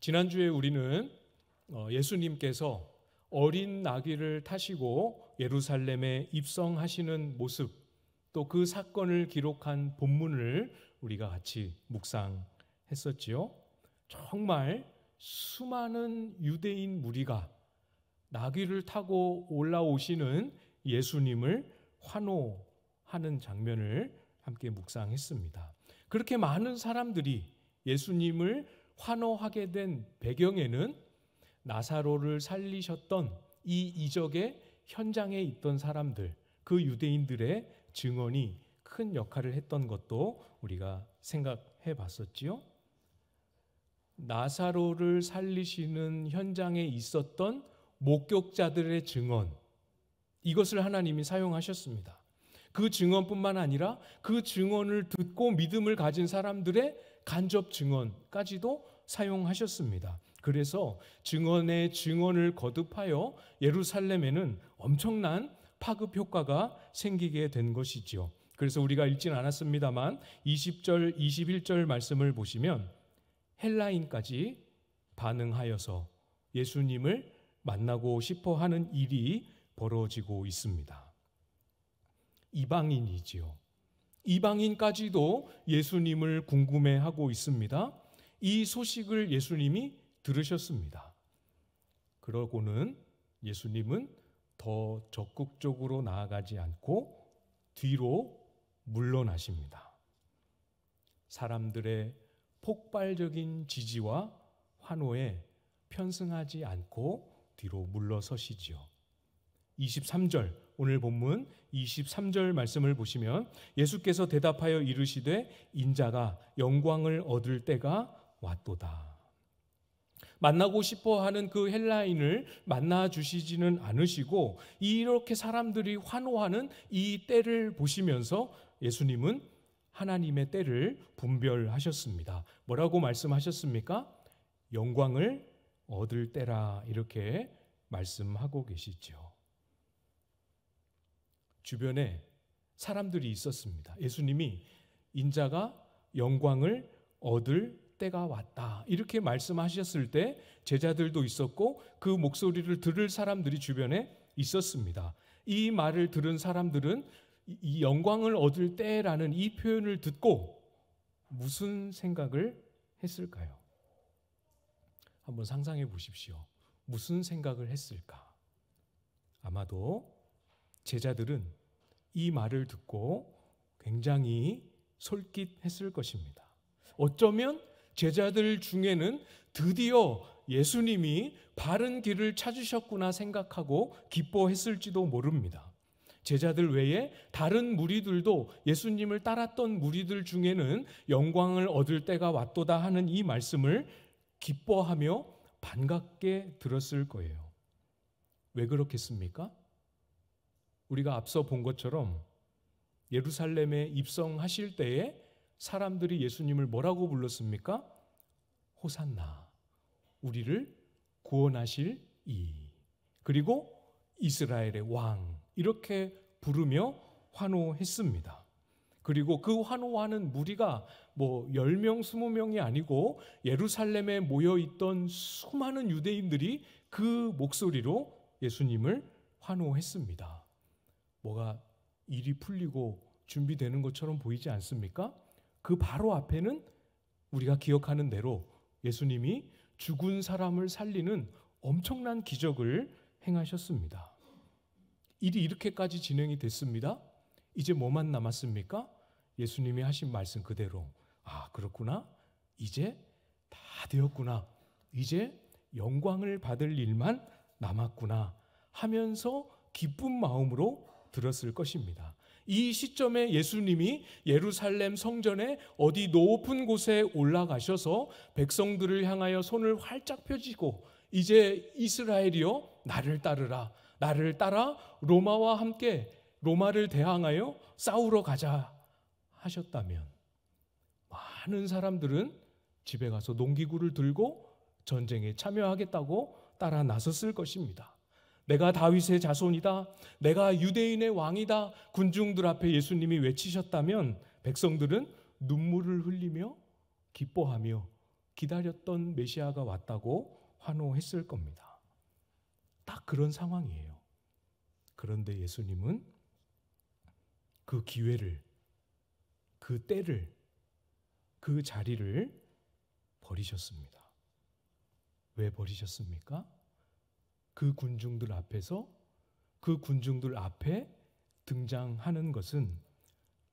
지난주에 우리는 예수님께서 어린 나귀를 타시고 예루살렘에 입성하시는 모습, 또 그 사건을 기록한 본문을 우리가 같이 묵상했었지요. 정말 수많은 유대인 무리가 나귀를 타고 올라오시는 예수님을 환호하는 장면을 함께 묵상했습니다. 그렇게 많은 사람들이 예수님을 환호하게 된 배경에는 나사로를 살리셨던 이 이적의 현장에 있던 사람들, 그 유대인들의 증언이 큰 역할을 했던 것도 우리가 생각해 봤었지요. 나사로를 살리시는 현장에 있었던 목격자들의 증언, 이것을 하나님이 사용하셨습니다. 그 증언뿐만 아니라 그 증언을 듣고 믿음을 가진 사람들의 간접 증언까지도 사용하셨습니다. 그래서 증언의 증언을 거듭하여 예루살렘에는 엄청난 파급 효과가 생기게 된 것이지요. 그래서 우리가 읽지는 않았습니다만 20절, 21절 말씀을 보시면 헬라인까지 반응하여서 예수님을 만나고 싶어 하는 일이 벌어지고 있습니다. 이방인이지요. 이방인까지도 예수님을 궁금해하고 있습니다. 이 소식을 예수님이 들으셨습니다. 그러고는 예수님은 더 적극적으로 나아가지 않고 뒤로 물러나십니다. 사람들의 폭발적인 지지와 환호에 편승하지 않고 뒤로 물러서시지요. 23절, 오늘 본문 23절 말씀을 보시면 예수께서 대답하여 이르시되 인자가 영광을 얻을 때가 왔도다. 만나고 싶어 하는 그 헬라인을 만나 주시지는 않으시고 이렇게 사람들이 환호하는 이 때를 보시면서 예수님은 하나님의 때를 분별하셨습니다. 뭐라고 말씀하셨습니까? 영광을 얻을 때라, 이렇게 말씀하고 계시죠. 주변에 사람들이 있었습니다. 예수님이 인자가 영광을 얻을 때가 왔다, 이렇게 말씀하셨을 때 제자들도 있었고 그 목소리를 들을 사람들이 주변에 있었습니다. 이 말을 들은 사람들은 이 영광을 얻을 때라는 이 표현을 듣고 무슨 생각을 했을까요? 한번 상상해 보십시오. 무슨 생각을 했을까? 아마도 제자들은 이 말을 듣고 굉장히 솔깃했을 것입니다. 어쩌면 제자들 중에는 드디어 예수님이 바른 길을 찾으셨구나 생각하고 기뻐했을지도 모릅니다. 제자들 외에 다른 무리들도 예수님을 따랐던 무리들 중에는 영광을 얻을 때가 왔도다 하는 이 말씀을 기뻐하며 반갑게 들었을 거예요. 왜 그렇겠습니까? 우리가 앞서 본 것처럼 예루살렘에 입성하실 때에 사람들이 예수님을 뭐라고 불렀습니까? 호산나, 우리를 구원하실 이, 그리고 이스라엘의 왕, 이렇게 부르며 환호했습니다. 그리고 그 환호하는 무리가 10명, 20명이 아니고 예루살렘에 모여있던 수많은 유대인들이 그 목소리로 예수님을 환호했습니다. 뭐가 일이 풀리고 준비되는 것처럼 보이지 않습니까? 그 바로 앞에는 우리가 기억하는 대로 예수님이 죽은 사람을 살리는 엄청난 기적을 행하셨습니다. 일이 이렇게까지 진행이 됐습니다. 이제 뭐만 남았습니까? 예수님이 하신 말씀 그대로, 아, 그렇구나, 이제 다 되었구나, 이제 영광을 받을 일만 남았구나 하면서 기쁜 마음으로 들었을 것입니다. 이 시점에 예수님이 예루살렘 성전의 어디 높은 곳에 올라가셔서 백성들을 향하여 손을 활짝 펴시고 이제 이스라엘이여 나를 따르라, 나를 따라 로마와 함께 로마를 대항하여 싸우러 가자 하셨다면 많은 사람들은 집에 가서 농기구를 들고 전쟁에 참여하겠다고 따라 나섰을 것입니다. 내가 다윗의 자손이다, 내가 유대인의 왕이다, 군중들 앞에 예수님이 외치셨다면 백성들은 눈물을 흘리며 기뻐하며 기다렸던 메시아가 왔다고 환호했을 겁니다. 딱 그런 상황이에요. 그런데 예수님은 그 기회를, 그 때를, 그 자리를 버리셨습니다. 왜 버리셨습니까? 그 군중들 앞에서, 그 군중들 앞에 등장하는 것은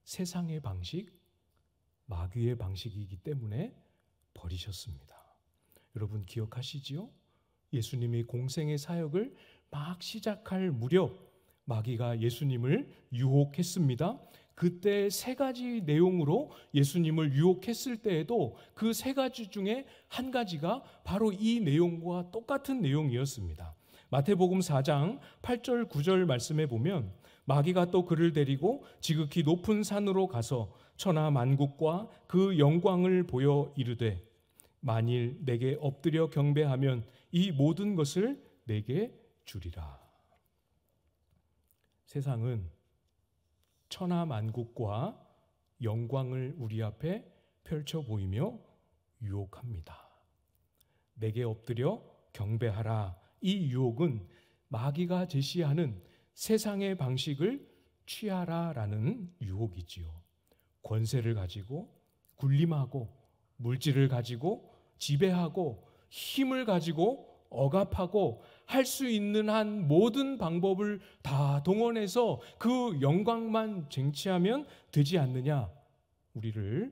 세상의 방식, 마귀의 방식이기 때문에 버리셨습니다. 여러분 기억하시지요? 예수님이 공생의 사역을 막 시작할 무렵 마귀가 예수님을 유혹했습니다. 그때 세 가지 내용으로 예수님을 유혹했을 때에도 그 세 가지 중에 한 가지가 바로 이 내용과 똑같은 내용이었습니다. 마태복음 4장 8절 9절 말씀에 보면 마귀가 또 그를 데리고 지극히 높은 산으로 가서 천하 만국과 그 영광을 보여 이르되 만일 내게 엎드려 경배하면 이 모든 것을 내게 주리라. 세상은 천하 만국과 영광을 우리 앞에 펼쳐 보이며 유혹합니다. 내게 엎드려 경배하라. 이 유혹은 마귀가 제시하는 세상의 방식을 취하라라는 유혹이지요. 권세를 가지고 군림하고 물질을 가지고 지배하고 힘을 가지고 억압하고 할 수 있는 한 모든 방법을 다 동원해서 그 영광만 쟁취하면 되지 않느냐, 우리를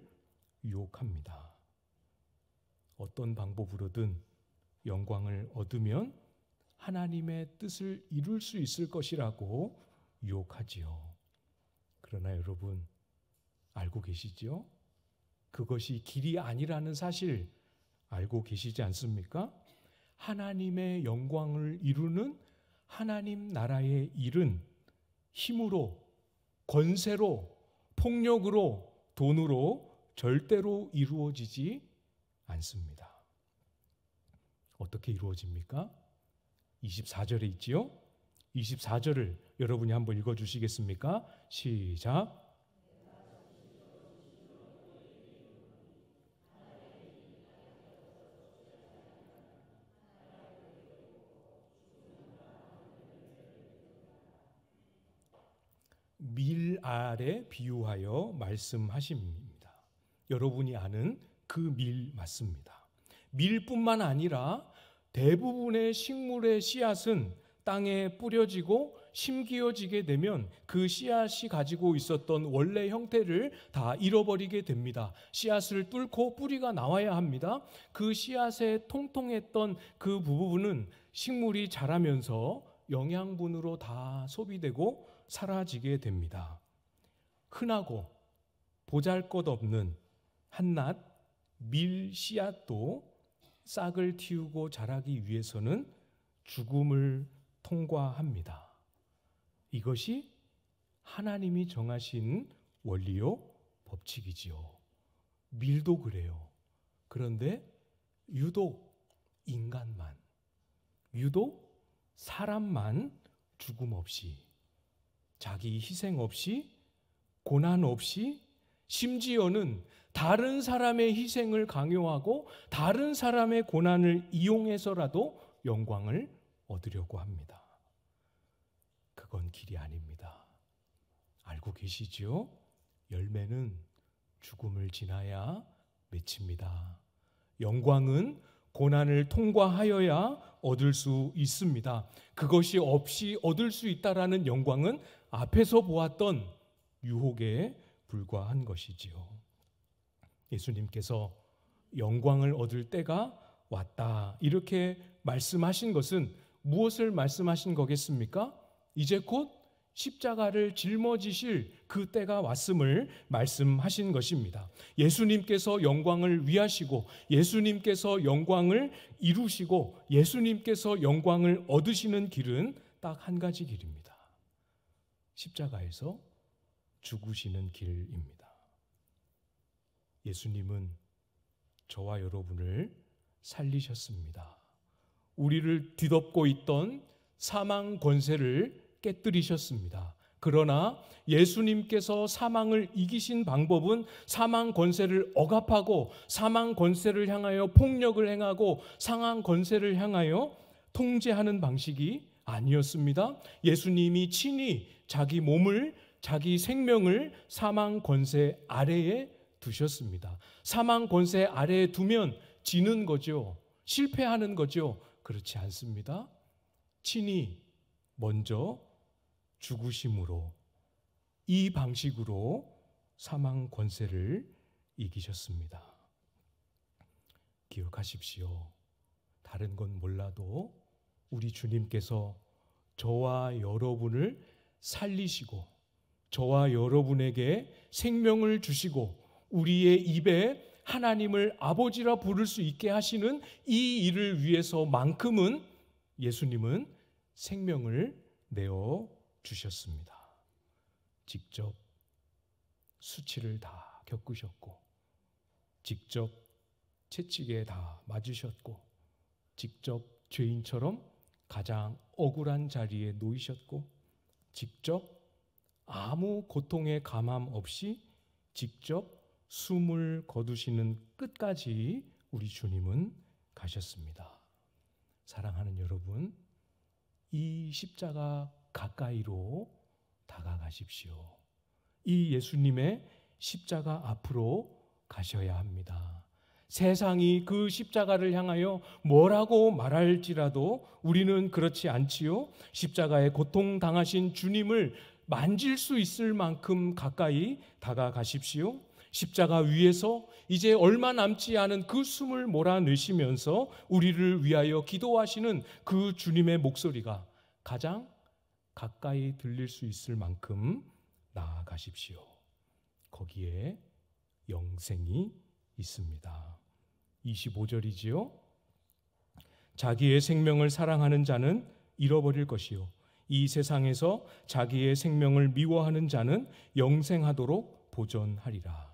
유혹합니다. 어떤 방법으로든 영광을 얻으면 하나님의 뜻을 이룰 수 있을 것이라고 유혹하지요. 그러나 여러분 알고 계시죠? 그것이 길이 아니라는 사실 알고 계시지 않습니까? 하나님의 영광을 이루는 하나님 나라의 일은 힘으로, 권세로, 폭력으로, 돈으로 절대로 이루어지지 않습니다. 어떻게 이루어집니까? 24절에 있지요? 24절을 여러분이 한번 읽어주시겠습니까? 시작. 밀 알에 비유하여 말씀하십니다. 여러분이 아는 그 밀 맞습니다. 밀뿐만 아니라 대부분의 식물의 씨앗은 땅에 뿌려지고 심기어지게 되면 그 씨앗이 가지고 있었던 원래 형태를 다 잃어버리게 됩니다. 씨앗을 뚫고 뿌리가 나와야 합니다. 그 씨앗에 통통했던 그 부분은 식물이 자라면서 영양분으로 다 소비되고 사라지게 됩니다. 흔하고 보잘것없는 한낱 밀 씨앗도 싹을 틔우고 자라기 위해서는 죽음을 통과합니다. 이것이 하나님이 정하신 원리요 법칙이지요. 밀도 그래요. 그런데 유독 인간만, 유독 사람만 죽음 없이, 자기 희생 없이, 고난 없이, 심지어는 다른 사람의 희생을 강요하고 다른 사람의 고난을 이용해서라도 영광을 얻으려고 합니다. 그건 길이 아닙니다. 알고 계시지요? 열매는 죽음을 지나야 맺힙니다. 영광은 고난을 통과하여야 얻을 수 있습니다. 그것이 없이 얻을 수 있다라는 영광은 앞에서 보았던 유혹에 불과한 것이지요. 예수님께서 영광을 얻을 때가 왔다 이렇게 말씀하신 것은 무엇을 말씀하신 거겠습니까? 이제 곧 십자가를 짊어지실 그 때가 왔음을 말씀하신 것입니다. 예수님께서 영광을 위하시고 예수님께서 영광을 이루시고 예수님께서 영광을 얻으시는 길은 딱 한 가지 길입니다. 십자가에서 죽으시는 길입니다. 예수님은 저와 여러분을 살리셨습니다. 우리를 뒤덮고 있던 사망 권세를 깨뜨리셨습니다. 그러나 예수님께서 사망을 이기신 방법은 사망 권세를 억압하고 사망 권세를 향하여 폭력을 행하고 상한 권세를 향하여 통제하는 방식이 아니었습니다. 예수님이 친히 자기 몸을, 자기 생명을 사망 권세 아래에 두셨습니다. 사망 권세 아래에 두면 지는 거죠. 실패하는 거죠. 그렇지 않습니다. 친히 먼저 죽으심으로, 이 방식으로 사망 권세를 이기셨습니다. 기억하십시오. 다른 건 몰라도 우리 주님께서 저와 여러분을 살리시고 저와 여러분에게 생명을 주시고 우리의 입에 하나님을 아버지라 부를 수 있게 하시는 이 일을 위해서만큼은 예수님은 생명을 내어 주셨습니다. 직접 수치를 다 겪으셨고, 직접 채찍에 다 맞으셨고, 직접 죄인처럼 가장 억울한 자리에 놓이셨고, 직접 아무 고통의 감함 없이 직접 숨을 거두시는 끝까지 우리 주님은 가셨습니다. 사랑하는 여러분, 이 십자가 가까이로 다가가십시오. 이 예수님의 십자가 앞으로 가셔야 합니다. 세상이 그 십자가를 향하여 뭐라고 말할지라도 우리는 그렇지 않지요. 십자가에 고통당하신 주님을 만질 수 있을 만큼 가까이 다가가십시오. 십자가 위에서 이제 얼마 남지 않은 그 숨을 몰아내시면서 우리를 위하여 기도하시는 그 주님의 목소리가 가장 가까이 들릴 수 있을 만큼 나아가십시오. 거기에 영생이 있습니다. 25절이지요. 자기의 생명을 사랑하는 자는 잃어버릴 것이요, 이 세상에서 자기의 생명을 미워하는 자는 영생하도록 보존하리라.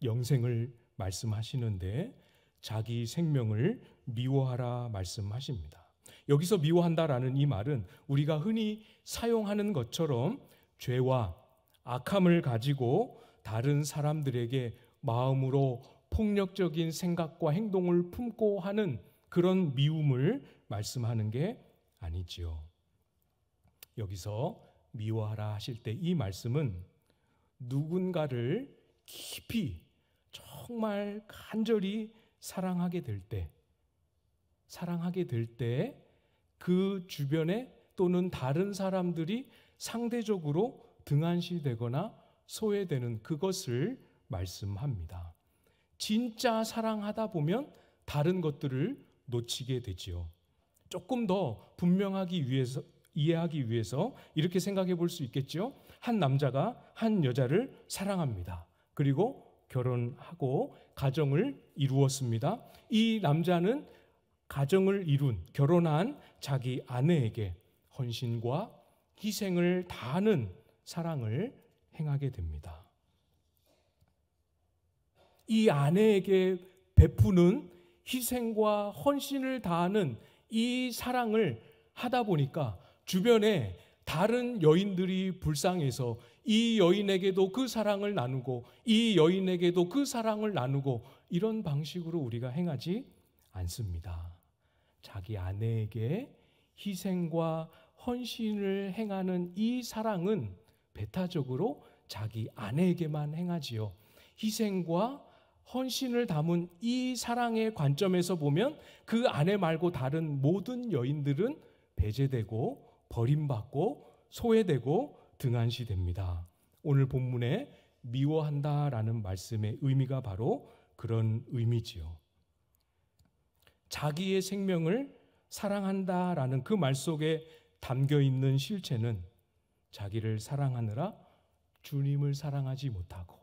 영생을 말씀하시는데 자기 생명을 미워하라 말씀하십니다. 여기서 미워한다라는 이 말은 우리가 흔히 사용하는 것처럼 죄와 악함을 가지고 다른 사람들에게 마음으로 폭력적인 생각과 행동을 품고 하는 그런 미움을 말씀하는 게 아니지요. 여기서 미워하라 하실 때 이 말씀은 누군가를 깊이 정말 간절히 사랑하게 될 때 그 주변에 또는 다른 사람들이 상대적으로 등한시되거나 소외되는 그것을 말씀합니다. 진짜 사랑하다 보면 다른 것들을 놓치게 되지요. 조금 더 분명하기 위해서, 이해하기 위해서 이렇게 생각해 볼 수 있겠죠. 한 남자가 한 여자를 사랑합니다. 그리고 결혼하고 가정을 이루었습니다. 이 남자는 가정을 이룬, 결혼한 자기 아내에게 헌신과 희생을 다하는 사랑을 행하게 됩니다. 이 아내에게 베푸는 희생과 헌신을 다하는 이 사랑을 하다 보니까 주변에 다른 여인들이 불쌍해서 이 여인에게도 그 사랑을 나누고 이 여인에게도 그 사랑을 나누고 이런 방식으로 우리가 행하지 않습니다. 자기 아내에게 희생과 헌신을 행하는 이 사랑은 배타적으로 자기 아내에게만 행하지요. 희생과 헌신을 담은 이 사랑의 관점에서 보면 그 아내 말고 다른 모든 여인들은 배제되고 버림받고 소외되고 등한시됩니다. 오늘 본문에 미워한다라는 말씀의 의미가 바로 그런 의미지요. 자기의 생명을 사랑한다라는 그 말 속에 담겨 있는 실체는 자기를 사랑하느라 주님을 사랑하지 못하고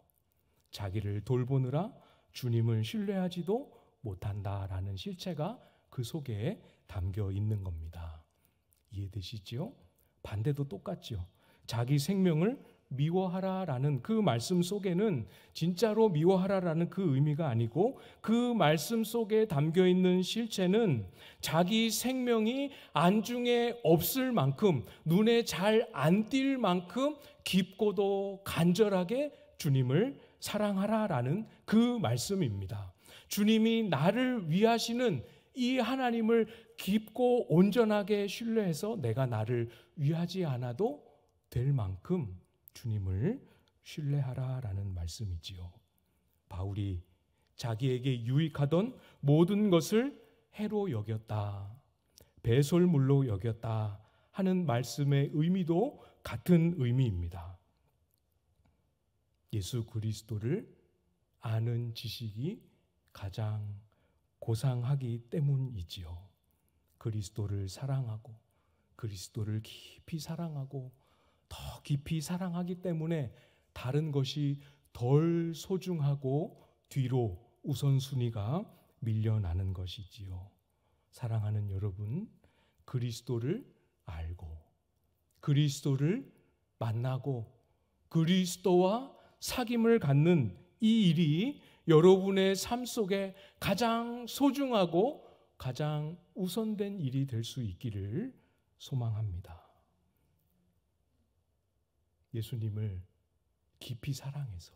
자기를 돌보느라 주님을 신뢰하지도 못한다라는 실체가 그 속에 담겨 있는 겁니다. 이해되시지요? 반대도 똑같죠. 자기 생명을 미워하라라는 그 말씀 속에는 진짜로 미워하라라는 그 의미가 아니고, 그 말씀 속에 담겨 있는 실체는 자기 생명이 안중에 없을 만큼, 눈에 잘 안 띌 만큼 깊고도 간절하게 주님을 사랑하라라는 그 말씀입니다. 주님이 나를 위하시는 이 하나님을 깊고 온전하게 신뢰해서 내가 나를 위하지 않아도 될 만큼 주님을 신뢰하라라는 말씀이지요. 바울이 자기에게 유익하던 모든 것을 해로 여겼다, 배설물로 여겼다 하는 말씀의 의미도 같은 의미입니다. 예수 그리스도를 아는 지식이 가장 고상하기 때문이지요. 그리스도를 사랑하고 그리스도를 깊이 사랑하고 더 깊이 사랑하기 때문에 다른 것이 덜 소중하고 뒤로 우선순위가 밀려나는 것이지요. 사랑하는 여러분, 그리스도를 알고 그리스도를 만나고 그리스도와 사귐을 갖는 이 일이 여러분의 삶 속에 가장 소중하고 가장 우선된 일이 될 수 있기를 소망합니다. 예수님을 깊이 사랑해서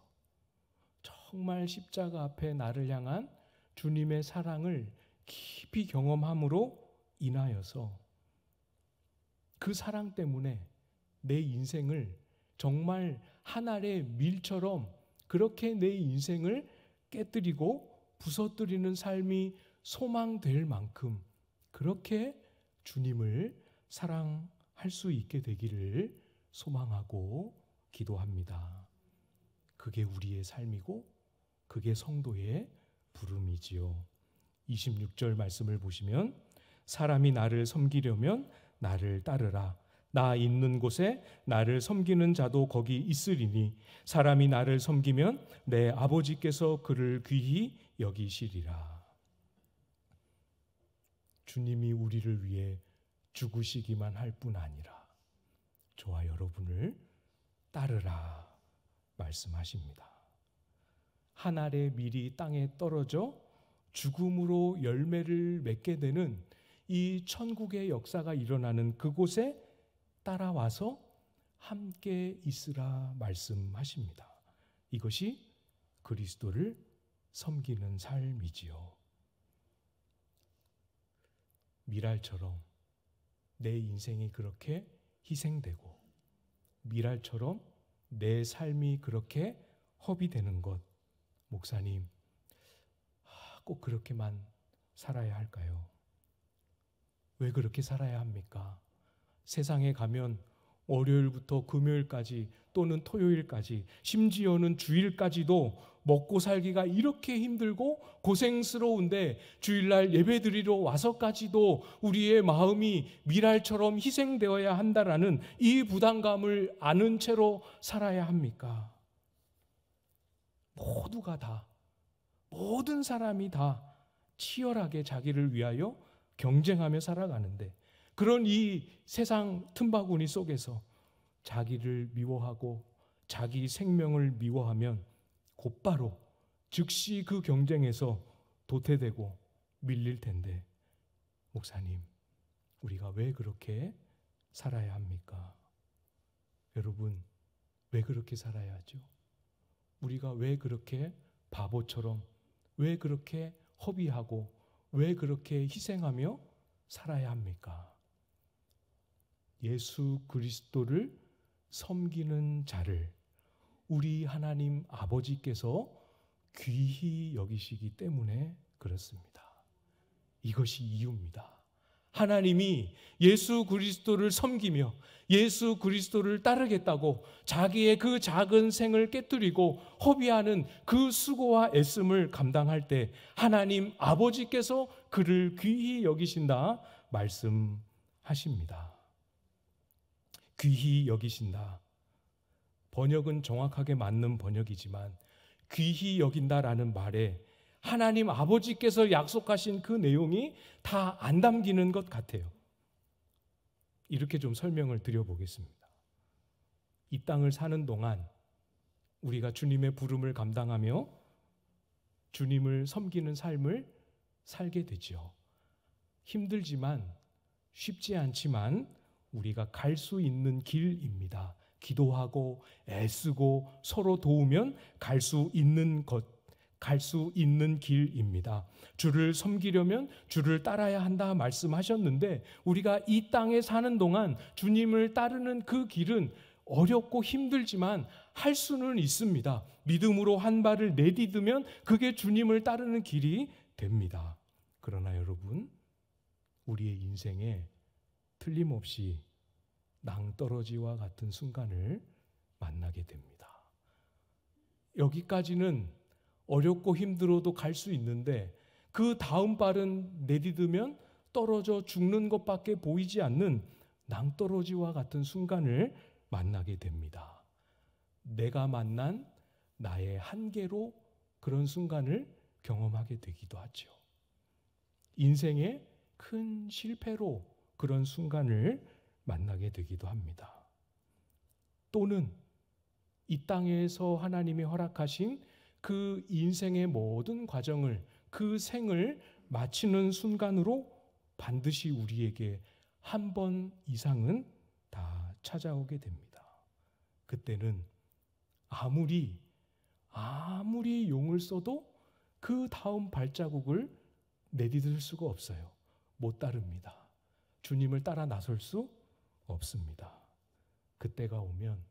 정말 십자가 앞에 나를 향한 주님의 사랑을 깊이 경험함으로 인하여서 그 사랑 때문에 내 인생을 정말 한 알의 밀처럼 그렇게 내 인생을 깨뜨리고 부서뜨리는 삶이 소망될 만큼 그렇게 주님을 사랑할 수 있게 되기를 소망하고 기도합니다. 그게 우리의 삶이고 그게 성도의 부름이지요. 26절 말씀을 보시면 사람이 나를 섬기려면 나를 따르라. 나 있는 곳에 나를 섬기는 자도 거기 있으리니 사람이 나를 섬기면 내 아버지께서 그를 귀히 여기시리라. 주님이 우리를 위해 죽으시기만 할 뿐 아니라 저와 여러분을 따르라 말씀하십니다. 한 알의 밀이 땅에 떨어져 죽음으로 열매를 맺게 되는 이 천국의 역사가 일어나는 그곳에 따라와서 함께 있으라 말씀하십니다. 이것이 그리스도를 섬기는 삶이지요. 미랄처럼 내 인생이 그렇게 희생되고 미랄처럼 내 삶이 그렇게 허비되는 것, 목사님, 꼭 그렇게만 살아야 할까요? 왜 그렇게 살아야 합니까? 세상에 가면 월요일부터 금요일까지 또는 토요일까지 심지어는 주일까지도 먹고 살기가 이렇게 힘들고 고생스러운데 주일날 예배드리러 와서까지도 우리의 마음이 미랄처럼 희생되어야 한다라는 이 부담감을 아는 채로 살아야 합니까? 모두가 다, 모든 사람이 다 치열하게 자기를 위하여 경쟁하며 살아가는데 그런 이 세상 틈바구니 속에서 자기를 미워하고 자기 생명을 미워하면 곧바로 즉시 그 경쟁에서 도태되고 밀릴 텐데, 목사님, 우리가 왜 그렇게 살아야 합니까? 여러분, 왜 그렇게 살아야 하죠? 우리가 왜 그렇게 바보처럼, 왜 그렇게 허비하고, 왜 그렇게 희생하며 살아야 합니까? 예수 그리스도를 섬기는 자를 우리 하나님 아버지께서 귀히 여기시기 때문에 그렇습니다. 이것이 이유입니다. 하나님이 예수 그리스도를 섬기며 예수 그리스도를 따르겠다고 자기의 그 작은 생을 깨뜨리고 허비하는 그 수고와 애씀을 감당할 때 하나님 아버지께서 그를 귀히 여기신다 말씀하십니다. 귀히 여기신다. 번역은 정확하게 맞는 번역이지만 귀히 여긴다라는 말에 하나님 아버지께서 약속하신 그 내용이 다 안 담기는 것 같아요. 이렇게 좀 설명을 드려보겠습니다. 이 땅을 사는 동안 우리가 주님의 부름을 감당하며 주님을 섬기는 삶을 살게 되죠. 힘들지만 쉽지 않지만 우리가 갈 수 있는 길입니다. 기도하고 애쓰고 서로 도우면 갈 수 있는 길입니다. 주를 섬기려면 주를 따라야 한다 말씀하셨는데 우리가 이 땅에 사는 동안 주님을 따르는 그 길은 어렵고 힘들지만 할 수는 있습니다. 믿음으로 한 발을 내디디면 그게 주님을 따르는 길이 됩니다. 그러나 여러분, 우리의 인생에 틀림없이 낭떠러지와 같은 순간을 만나게 됩니다. 여기까지는 어렵고 힘들어도 갈 수 있는데 그 다음 발은 내디디면 떨어져 죽는 것밖에 보이지 않는 낭떠러지와 같은 순간을 만나게 됩니다. 내가 만난 나의 한계로 그런 순간을 경험하게 되기도 하죠. 인생의 큰 실패로 그런 순간을 만나게 되기도 합니다. 또는 이 땅에서 하나님이 허락하신 그 인생의 모든 과정을, 그 생을 마치는 순간으로 반드시 우리에게 한 번 이상은 다 찾아오게 됩니다. 그때는 아무리 용을 써도 그 다음 발자국을 내디딜 수가 없어요. 못 따릅니다. 주님을 따라 나설 수 없습니다. 그때가 오면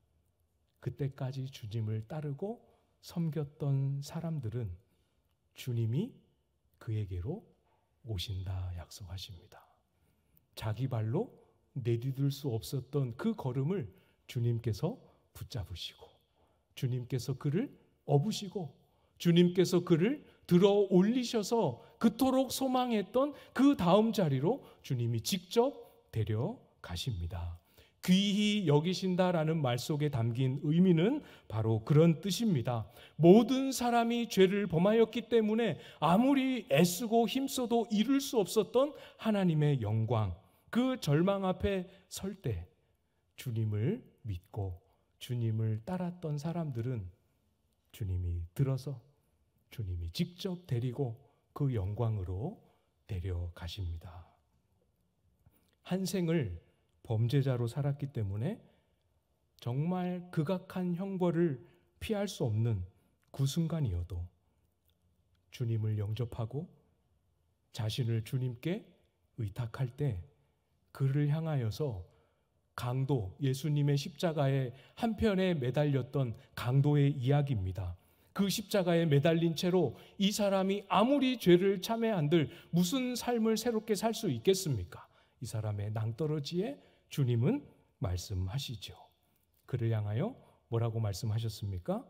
그때까지 주님을 따르고 섬겼던 사람들은 주님이 그에게로 오신다 약속하십니다. 자기 발로 내디딜 수 없었던 그 걸음을 주님께서 붙잡으시고 주님께서 그를 업으시고 주님께서 그를 들어 올리셔서 그토록 소망했던 그 다음 자리로 주님이 직접 데려가십니다. 귀히 여기신다라는 말 속에 담긴 의미는 바로 그런 뜻입니다. 모든 사람이 죄를 범하였기 때문에 아무리 애쓰고 힘써도 이룰 수 없었던 하나님의 영광, 그 절망 앞에 설 때 주님을 믿고 주님을 따랐던 사람들은 주님이 들어서 주님이 직접 데리고 그 영광으로 데려가십니다. 한 생을 범죄자로 살았기 때문에 정말 극악한 형벌을 피할 수 없는 그 순간이어도 주님을 영접하고 자신을 주님께 의탁할 때 그를 향하여서 강도, 예수님의 십자가의 한편에 매달렸던 강도의 이야기입니다. 그 십자가에 매달린 채로 이 사람이 아무리 죄를 참회한들 무슨 삶을 새롭게 살 수 있겠습니까? 이 사람의 낭떠러지에 주님은 말씀하시죠. 그를 향하여 뭐라고 말씀하셨습니까?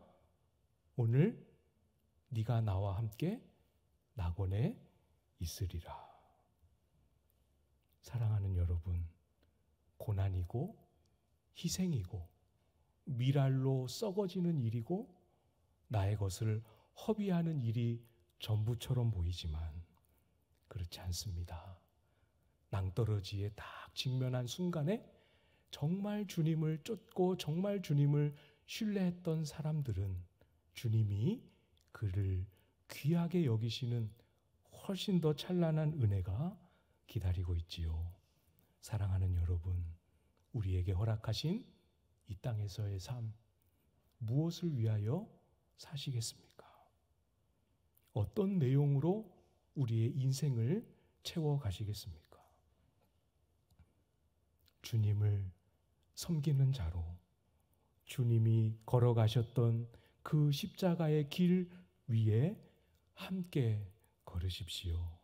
오늘 네가 나와 함께 낙원에 있으리라. 사랑하는 여러분, 고난이고 희생이고 미랄로 썩어지는 일이고 나의 것을 허비하는 일이 전부처럼 보이지만 그렇지 않습니다. 낭떠러지에 딱 직면한 순간에 정말 주님을 쫓고 정말 주님을 신뢰했던 사람들은 주님이 그를 귀하게 여기시는 훨씬 더 찬란한 은혜가 기다리고 있지요. 사랑하는 여러분, 우리에게 허락하신 이 땅에서의 삶, 무엇을 위하여 사시겠습니까? 어떤 내용으로 우리의 인생을 채워가시겠습니까? 주님을 섬기는 자로 주님이 걸어가셨던 그 십자가의 길 위에 함께 걸으십시오.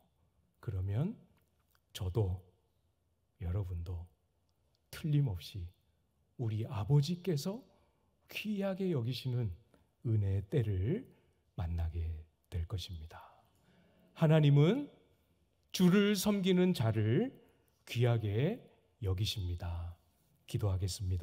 그러면 저도 여러분도 틀림없이 우리 아버지께서 귀하게 여기시는 은혜의 때를 만나게 될 것입니다. 하나님은 주를 섬기는 자를 귀하게 여기십니다. 기도하겠습니다.